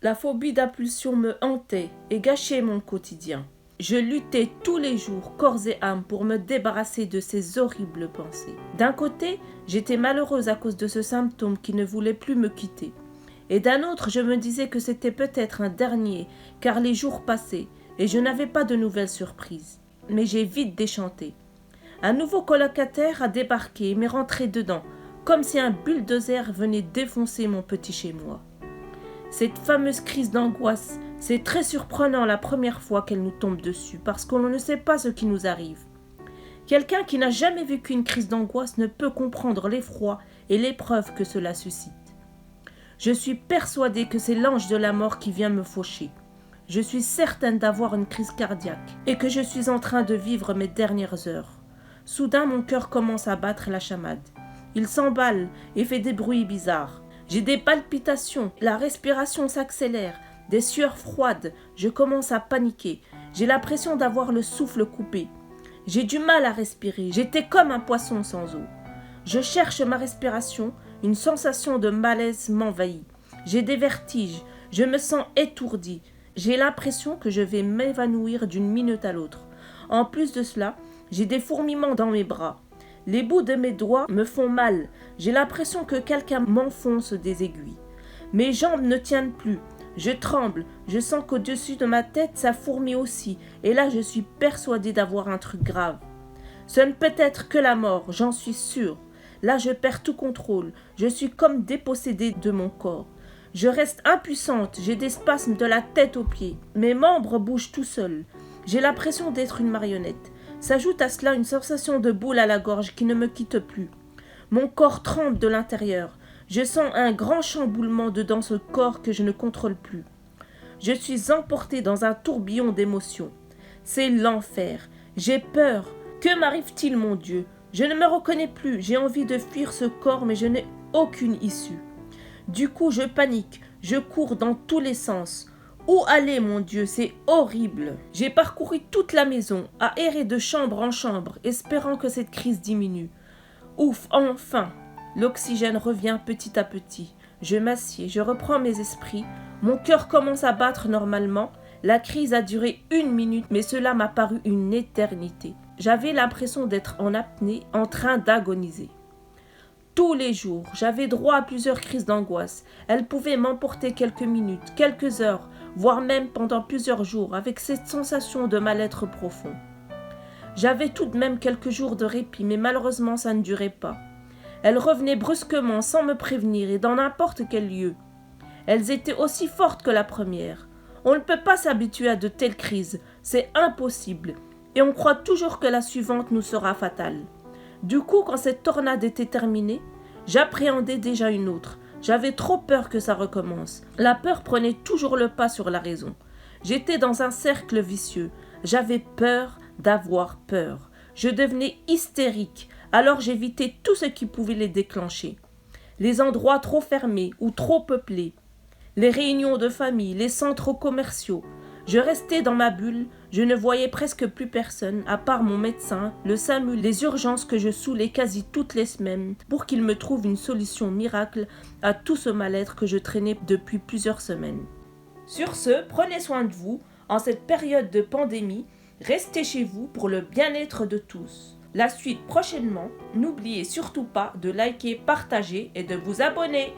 La phobie d'impulsion me hantait et gâchait mon quotidien. Je luttais tous les jours, corps et âme, pour me débarrasser de ces horribles pensées. D'un côté, j'étais malheureuse à cause de ce symptôme qui ne voulait plus me quitter. Et d'un autre, je me disais que c'était peut-être un dernier, car les jours passaient et je n'avais pas de nouvelles surprises. Mais j'ai vite déchanté. Un nouveau colocataire a débarqué et m'est rentré dedans, comme si un bulldozer venait défoncer mon petit chez-moi. Cette fameuse crise d'angoisse, c'est très surprenant la première fois qu'elle nous tombe dessus, parce qu'on ne sait pas ce qui nous arrive. Quelqu'un qui n'a jamais vécu une crise d'angoisse ne peut comprendre l'effroi et l'épreuve que cela suscite. Je suis persuadée que c'est l'ange de la mort qui vient me faucher. Je suis certaine d'avoir une crise cardiaque et que je suis en train de vivre mes dernières heures. Soudain, mon cœur commence à battre la chamade. Il s'emballe et fait des bruits bizarres. J'ai des palpitations, la respiration s'accélère, des sueurs froides, je commence à paniquer. J'ai l'impression d'avoir le souffle coupé. J'ai du mal à respirer, j'étais comme un poisson sans eau. Je cherche ma respiration, une sensation de malaise m'envahit. J'ai des vertiges, je me sens étourdie. J'ai l'impression que je vais m'évanouir d'une minute à l'autre. En plus de cela, j'ai des fourmillements dans mes bras. Les bouts de mes doigts me font mal. J'ai l'impression que quelqu'un m'enfonce des aiguilles. Mes jambes ne tiennent plus. Je tremble. Je sens qu'au-dessus de ma tête, ça fourmille aussi. Et là, je suis persuadée d'avoir un truc grave. Ce ne peut être que la mort, j'en suis sûre. Là, je perds tout contrôle. Je suis comme dépossédée de mon corps. Je reste impuissante. J'ai des spasmes de la tête aux pieds. Mes membres bougent tout seuls. J'ai l'impression d'être une marionnette. S'ajoute à cela une sensation de boule à la gorge qui ne me quitte plus. Mon corps tremble de l'intérieur. Je sens un grand chamboulement dedans ce corps que je ne contrôle plus. Je suis emportée dans un tourbillon d'émotions. C'est l'enfer. J'ai peur. Que m'arrive-t-il, mon Dieu ? Je ne me reconnais plus. J'ai envie de fuir ce corps, mais je n'ai aucune issue. Du coup, je panique. Je cours dans tous les sens. Où aller, mon Dieu, c'est horrible. J'ai parcouru toute la maison, à errer de chambre en chambre, espérant que cette crise diminue. Ouf, enfin. L'oxygène revient petit à petit. Je m'assieds, je reprends mes esprits. Mon cœur commence à battre normalement. La crise a duré 1 minute, mais cela m'a paru une éternité. J'avais l'impression d'être en apnée, en train d'agoniser. Tous les jours, j'avais droit à plusieurs crises d'angoisse. Elles pouvaient m'emporter quelques minutes, quelques heures, voire même pendant plusieurs jours, avec cette sensation de mal-être profond. J'avais tout de même quelques jours de répit, mais malheureusement ça ne durait pas. Elles revenaient brusquement, sans me prévenir, et dans n'importe quel lieu. Elles étaient aussi fortes que la première. On ne peut pas s'habituer à de telles crises, c'est impossible, et on croit toujours que la suivante nous sera fatale. Du coup, quand cette tornade était terminée, j'appréhendais déjà une autre. J'avais trop peur que ça recommence. La peur prenait toujours le pas sur la raison. J'étais dans un cercle vicieux. J'avais peur d'avoir peur. Je devenais hystérique, alors j'évitais tout ce qui pouvait les déclencher. Les endroits trop fermés ou trop peuplés, les réunions de famille, les centres commerciaux. Je restais dans ma bulle, je ne voyais presque plus personne, à part mon médecin, le SAMU, les urgences que je saoulais quasi toutes les semaines, pour qu'il me trouve une solution miracle à tout ce mal-être que je traînais depuis plusieurs semaines. Sur ce, prenez soin de vous, en cette période de pandémie, restez chez vous pour le bien-être de tous. La suite prochainement, n'oubliez surtout pas de liker, partager et de vous abonner.